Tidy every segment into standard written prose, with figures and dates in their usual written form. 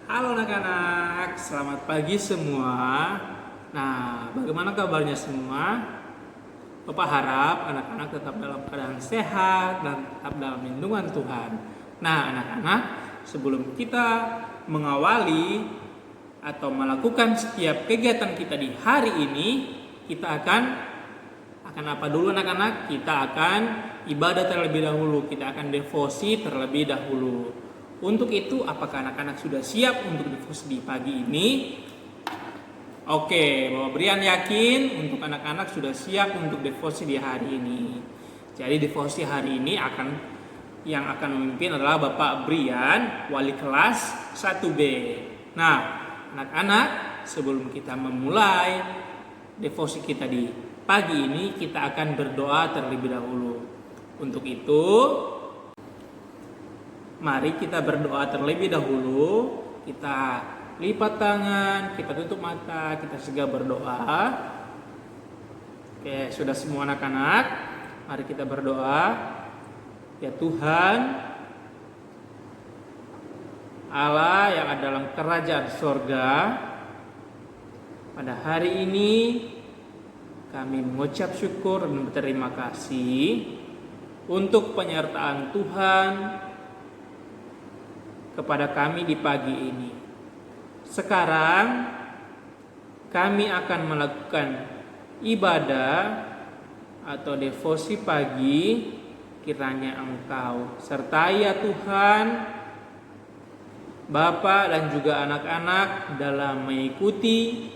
Halo anak-anak, selamat pagi semua. Nah, bagaimana kabarnya semua? Bapak harap anak-anak tetap dalam keadaan sehat dan tetap dalam lindungan Tuhan. Nah, anak-anak, sebelum kita mengawali atau melakukan setiap kegiatan kita di hari ini, kita akan apa dulu anak-anak? Kita akan ibadah terlebih dahulu, kita akan devosi terlebih dahulu. Untuk itu, apakah anak-anak sudah siap untuk devosi di pagi ini? Oke, Bapak Brian yakin untuk anak-anak sudah siap untuk devosi di hari ini. Jadi devosi hari ini yang akan memimpin adalah Bapak Brian, wali kelas 1B. Nah, anak-anak, sebelum kita memulai devosi kita di pagi ini, kita akan berdoa terlebih dahulu. Untuk itu, mari kita berdoa terlebih dahulu. Kita lipat tangan, kita tutup mata, kita segera berdoa. Oke, sudah semua anak-anak? Mari kita berdoa. Ya Tuhan, Allah yang ada dalam kerajaan sorga, pada hari ini kami mengucap syukur dan berterima kasih untuk penyertaan Tuhan kepada kami di pagi ini. Sekarang kami akan melakukan ibadah atau devosi pagi. Kiranya Engkau sertai ya Tuhan, Bapak dan juga anak-anak dalam mengikuti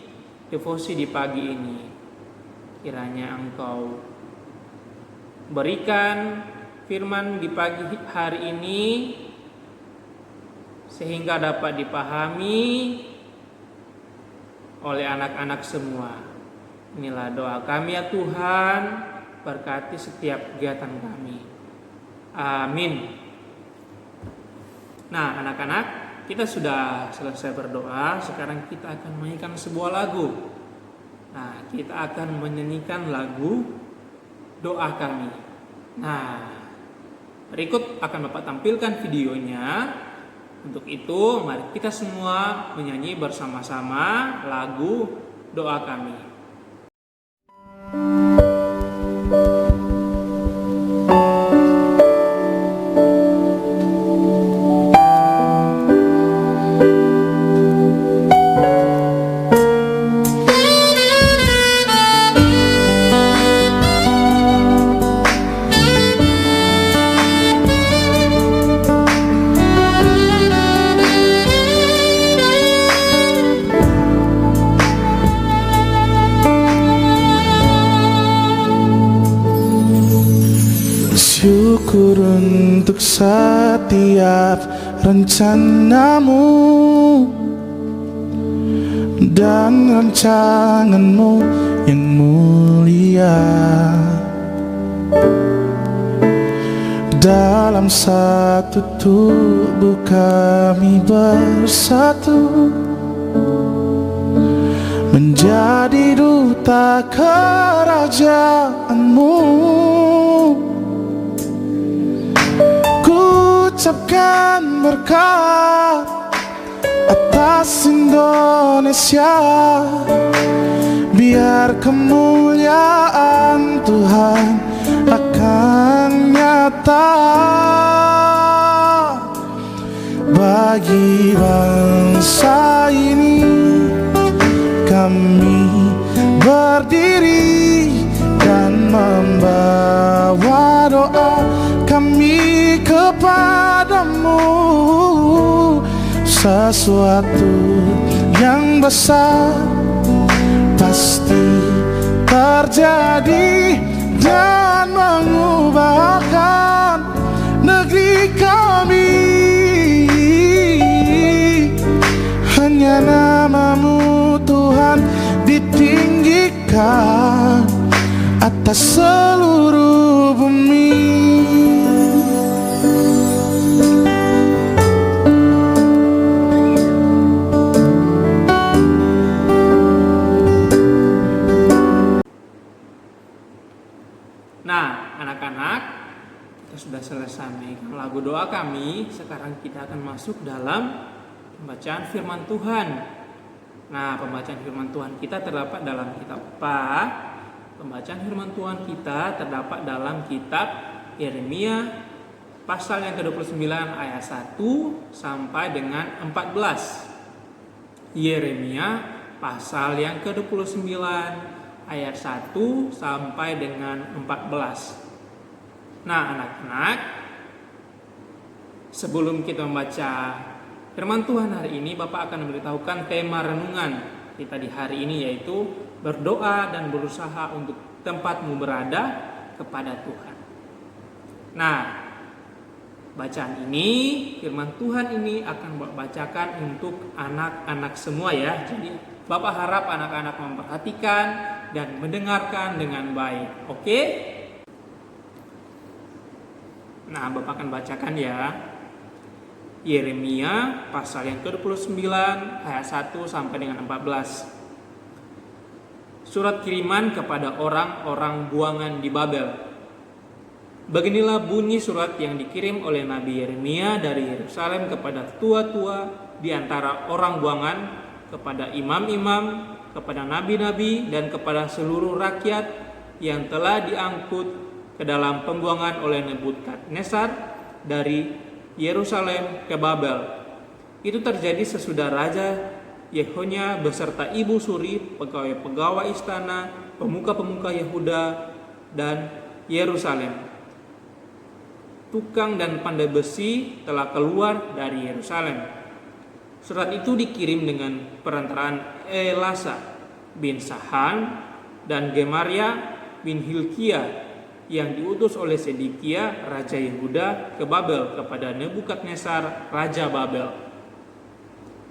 devosi di pagi ini. Kiranya Engkau berikan firman di pagi hari ini sehingga dapat dipahami oleh anak-anak semua. Inilah doa kami ya Tuhan, berkati setiap kegiatan kami. Amin. Nah anak-anak, kita sudah selesai berdoa. Sekarang kita akan menyanyikan sebuah lagu. Nah, kita akan menyanyikan lagu doa kami. Nah, berikut akan Bapak tampilkan videonya. Untuk itu, mari kita semua menyanyi bersama-sama lagu doa kami. Syukur untuk setiap rencanamu dan rancanganmu yang mulia. Dalam satu tubuh kami bersatu, menjadi duta kerajaanmu. Ucapkan berkat atas Indonesia, biar kemuliaan Tuhan akan nyata bagi bangsa ini. Kami berdiri dan membawa doa kami kepadamu. Sesuatu yang besar pasti terjadi dan mengubahkan negeri kami. Hanya namamu Tuhan ditinggikan atas seluruh bumi. Nah, anak-anak, kita sudah selesai menyanyikan lagu doa kami. Sekarang kita akan masuk dalam pembacaan firman Tuhan. Nah, pembacaan firman Tuhan kita terdapat dalam kitab apa? Pembacaan firman Tuhan kita terdapat dalam kitab Yeremia pasal yang ke-29 ayat 1 sampai dengan 14. Yeremia pasal yang ke-29 ayat 1 sampai dengan 14. Nah, anak-anak, sebelum kita membaca firman Tuhan hari ini, Bapak akan memberitahukan tema renungan kita di hari ini, yaitu berdoa dan berusaha untuk tempatmu berada kepada Tuhan. Nah, bacaan ini, firman Tuhan ini akan Bapak bacakan untuk anak-anak semua ya. Jadi Bapak harap anak-anak memperhatikan dan mendengarkan dengan baik. Oke? Nah, Bapak akan bacakan ya. Yeremia pasal yang ke-29 ayat 1 sampai dengan 14. Surat kiriman kepada orang-orang buangan di Babel. Beginilah bunyi surat yang dikirim oleh Nabi Yeremia dari Yerusalem kepada tua-tua di antara orang buangan, kepada imam-imam, kepada nabi-nabi, dan kepada seluruh rakyat yang telah diangkut ke dalam pembuangan oleh Nebukadnezar dari Yerusalem ke Babel. Itu terjadi sesudah Raja Yehonya beserta ibu suri, pegawai-pegawai istana, pemuka-pemuka Yehuda dan Yerusalem, tukang dan pandai besi telah keluar dari Yerusalem. Surat itu dikirim dengan perantaraan Elasa bin Sahan dan Gemaria bin Hilkia yang diutus oleh Sedekia Raja Yehuda ke Babel kepada Nebukadnezar Raja Babel.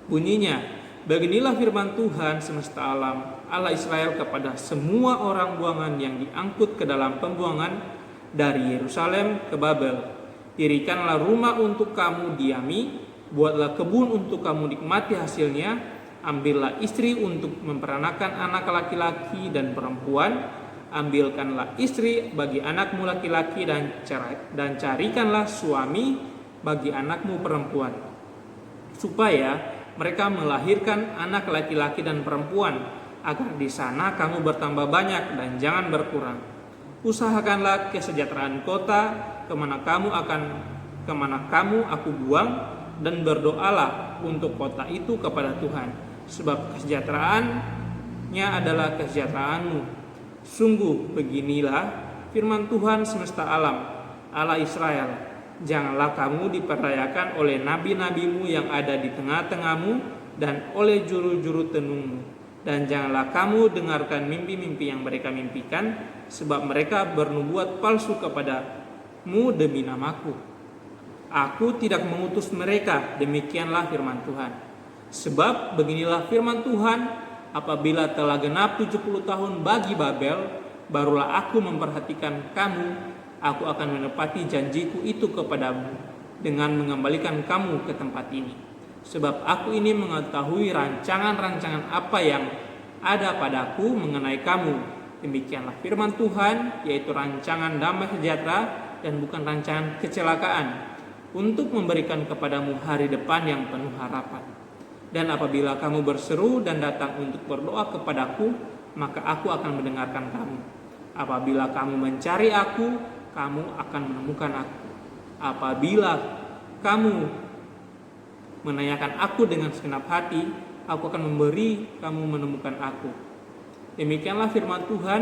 Bunyinya, beginilah firman Tuhan semesta alam, Allah Israel kepada semua orang buangan yang diangkut ke dalam pembuangan dari Yerusalem ke Babel. Dirikanlah rumah untuk kamu diami, buatlah kebun untuk kamu nikmati hasilnya, ambillah istri untuk memperanakan anak laki-laki dan perempuan, ambilkanlah istri bagi anakmu laki-laki dan carikanlah suami bagi anakmu perempuan, supaya mereka melahirkan anak laki-laki dan perempuan, agar di sana kamu bertambah banyak dan jangan berkurang. Usahakanlah kesejahteraan kota kemana kamu aku buang, dan berdoalah untuk kota itu kepada Tuhan, sebab kesejahteraannya adalah kesejahteraanmu. Sungguh beginilah firman Tuhan semesta alam, Allah Israel, janganlah kamu diperdayakan oleh nabi-nabimu yang ada di tengah-tengahmu dan oleh juru-juru tenungmu, dan janganlah kamu dengarkan mimpi-mimpi yang mereka mimpikan, sebab mereka bernubuat palsu kepadamu demi namaku. Aku tidak mengutus mereka, demikianlah firman Tuhan. Sebab beginilah firman Tuhan, apabila telah genap 70 tahun bagi Babel, barulah aku memperhatikan kamu. Aku akan menepati janjiku itu kepadamu dengan mengembalikan kamu ke tempat ini. Sebab aku ini mengetahui rancangan-rancangan apa yang ada padaku mengenai kamu. Demikianlah firman Tuhan, yaitu rancangan damai sejahtera dan bukan rancangan kecelakaan, untuk memberikan kepadamu hari depan yang penuh harapan. Dan apabila kamu berseru dan datang untuk berdoa kepadaku, maka aku akan mendengarkan kamu. Apabila kamu mencari aku, kamu akan menemukan aku. Apabila kamu menanyakan aku dengan segenap hati, aku akan memberi kamu menemukan aku. Demikianlah firman Tuhan,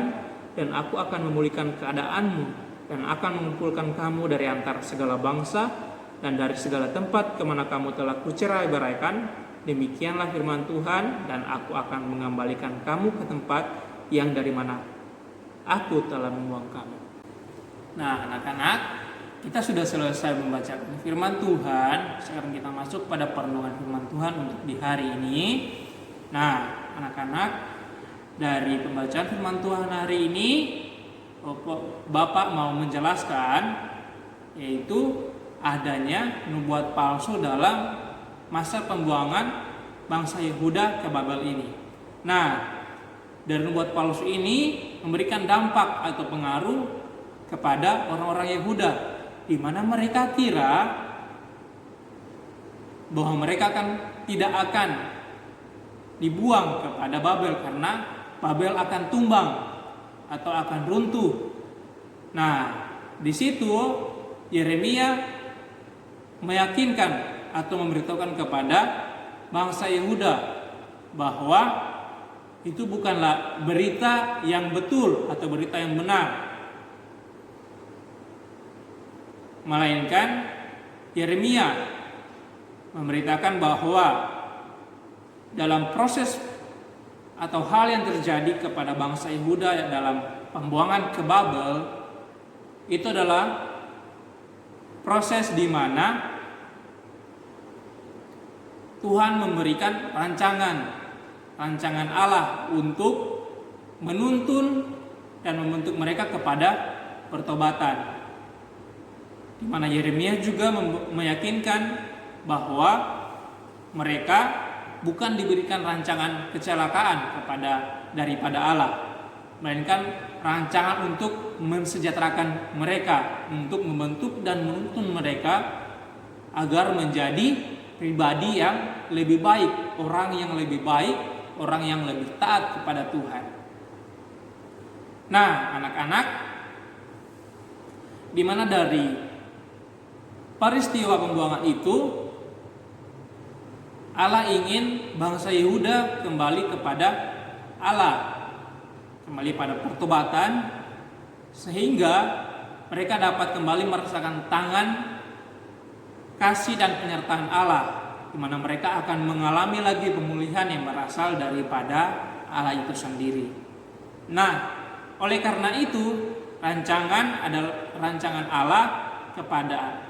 dan aku akan memulihkan keadaanmu, dan akan mengumpulkan kamu dari antara segala bangsa, dan dari segala tempat kemana kamu telah kucerai-beraikan. Demikianlah firman Tuhan, dan aku akan mengembalikan kamu ke tempat yang dari mana aku telah membuang kamu. Nah, anak-anak, kita sudah selesai membaca firman Tuhan. Sekarang kita masuk pada perenungan firman Tuhan untuk di hari ini. Nah, anak-anak, dari pembacaan firman Tuhan hari ini, Bapak mau menjelaskan, yaitu adanya nubuat palsu dalam masa pembuangan bangsa Yehuda ke Babel ini. Nah, dari nubuat palsu ini memberikan dampak atau pengaruh kepada orang-orang Yehuda, di mana mereka kira bahwa mereka akan tidak akan dibuang kepada Babel, karena Babel akan tumbang atau akan runtuh. Nah, di situ Yeremia meyakinkan atau memberitahukan kepada bangsa Yehuda bahwa itu bukanlah berita yang betul atau berita yang benar, melainkan Yeremia memberitakan bahwa dalam proses atau hal yang terjadi kepada bangsa Yehuda dalam pembuangan ke Babel itu adalah proses di mana Tuhan memberikan rancangan Allah untuk menuntun dan membentuk mereka kepada pertobatan. Di mana Yeremia juga meyakinkan bahwa mereka bukan diberikan rancangan kecelakaan daripada Allah, melainkan rancangan untuk mensejahterakan mereka, untuk membentuk dan menuntun mereka agar menjadi pribadi yang lebih baik, orang yang lebih baik, orang yang lebih taat kepada Tuhan. Nah, anak-anak, di mana dari peristiwa pembuangan itu Allah ingin bangsa Yehuda kembali kepada Allah, kembali pada pertobatan, sehingga mereka dapat kembali merasakan tangan kasih dan penyertaan Allah, di mana mereka akan mengalami lagi pemulihan yang berasal daripada Allah itu sendiri. Nah, oleh karena itu rancangan adalah rancangan Allah kepada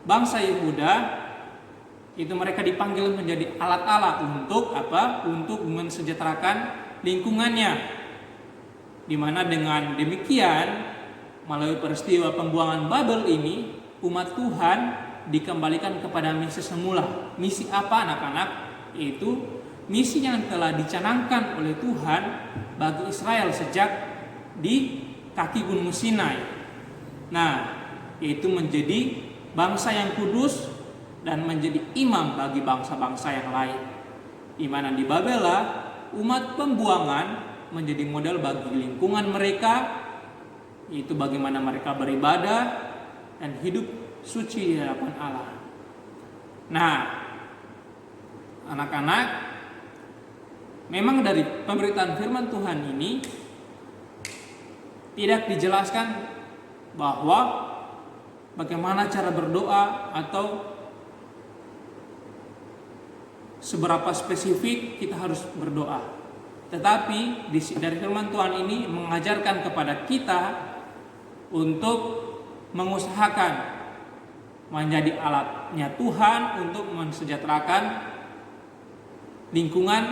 bangsa Yehuda, itu mereka dipanggil menjadi alat Allah untuk apa? Untuk mensejahterakan lingkungannya. Di mana dengan demikian, melalui peristiwa pembuangan Babel ini, umat Tuhan dikembalikan kepada misi semula. Misi apa, anak-anak? Yaitu misi yang telah dicanangkan oleh Tuhan bagi Israel sejak di kaki Gunung Sinai. Nah, yaitu menjadi bangsa yang kudus dan menjadi imam bagi bangsa-bangsa yang lain. Di mana di Babel umat pembuangan menjadi model bagi lingkungan mereka, yaitu bagaimana mereka beribadah dan hidup suci di hadapan Allah. Nah, anak-anak, memang dari pemberitaan firman Tuhan ini tidak dijelaskan bahwa bagaimana cara berdoa atau seberapa spesifik kita harus berdoa. Tetapi dari firman Tuhan ini mengajarkan kepada kita untuk mengusahakan menjadi alatnya Tuhan untuk mensejahterakan lingkungan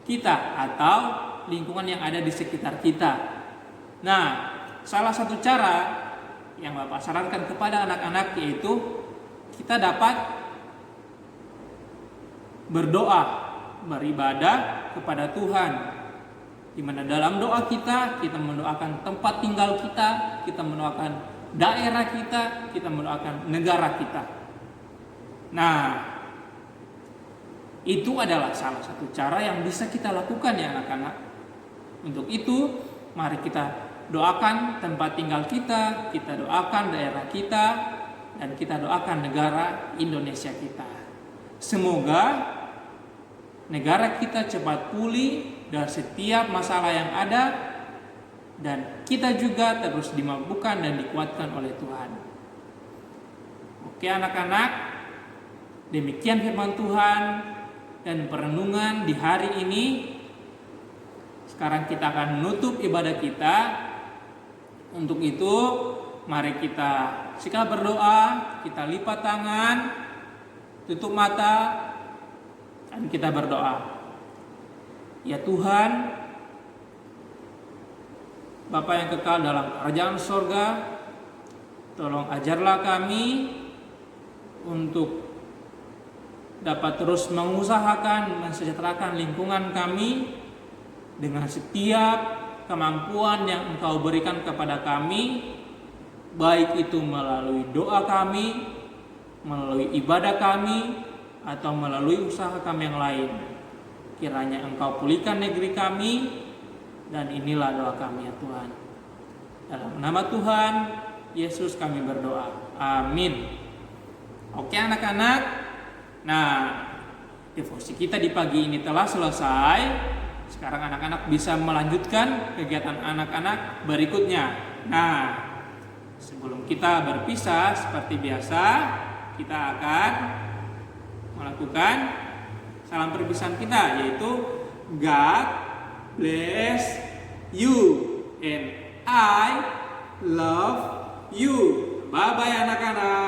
kita atau lingkungan yang ada di sekitar kita. Nah, salah satu cara yang Bapak sarankan kepada anak-anak yaitu kita dapat berdoa, beribadah kepada Tuhan, di mana dalam doa kita mendoakan tempat tinggal kita mendoakan daerah kita mendoakan negara kita. Nah, itu adalah salah satu cara yang bisa kita lakukan ya anak-anak. Untuk itu, mari kita doakan tempat tinggal kita doakan daerah kita, dan kita doakan negara Indonesia kita. Semoga negara kita cepat pulih dari setiap masalah yang ada, dan kita juga terus dimampukan dan dikuatkan oleh Tuhan. Oke anak-anak, demikian firman Tuhan dan perenungan di hari ini. Sekarang kita akan menutup ibadah kita. Untuk itu, mari kita sekali berdoa, kita lipat tangan, tutup mata, dan kita berdoa. Ya Tuhan, Bapa yang kekal dalam kerajaan sorga, tolong ajarlah kami untuk dapat terus mengusahakan mensejahterakan lingkungan kami dengan setiap kemampuan yang Engkau berikan kepada kami, baik itu melalui doa kami, melalui ibadah kami, atau melalui usaha kami yang lain. Kiranya Engkau pulihkan negeri kami, dan inilah doa kami ya Tuhan. Dalam nama Tuhan Yesus kami berdoa. Amin. Oke anak-anak. Nah, devosi kita di pagi ini telah selesai. Sekarang anak-anak bisa melanjutkan kegiatan anak-anak berikutnya. Nah, sebelum kita berpisah seperti biasa, kita akan melakukan salam perpisahan kita, yaitu God bless you and I love you. Bye bye anak-anak.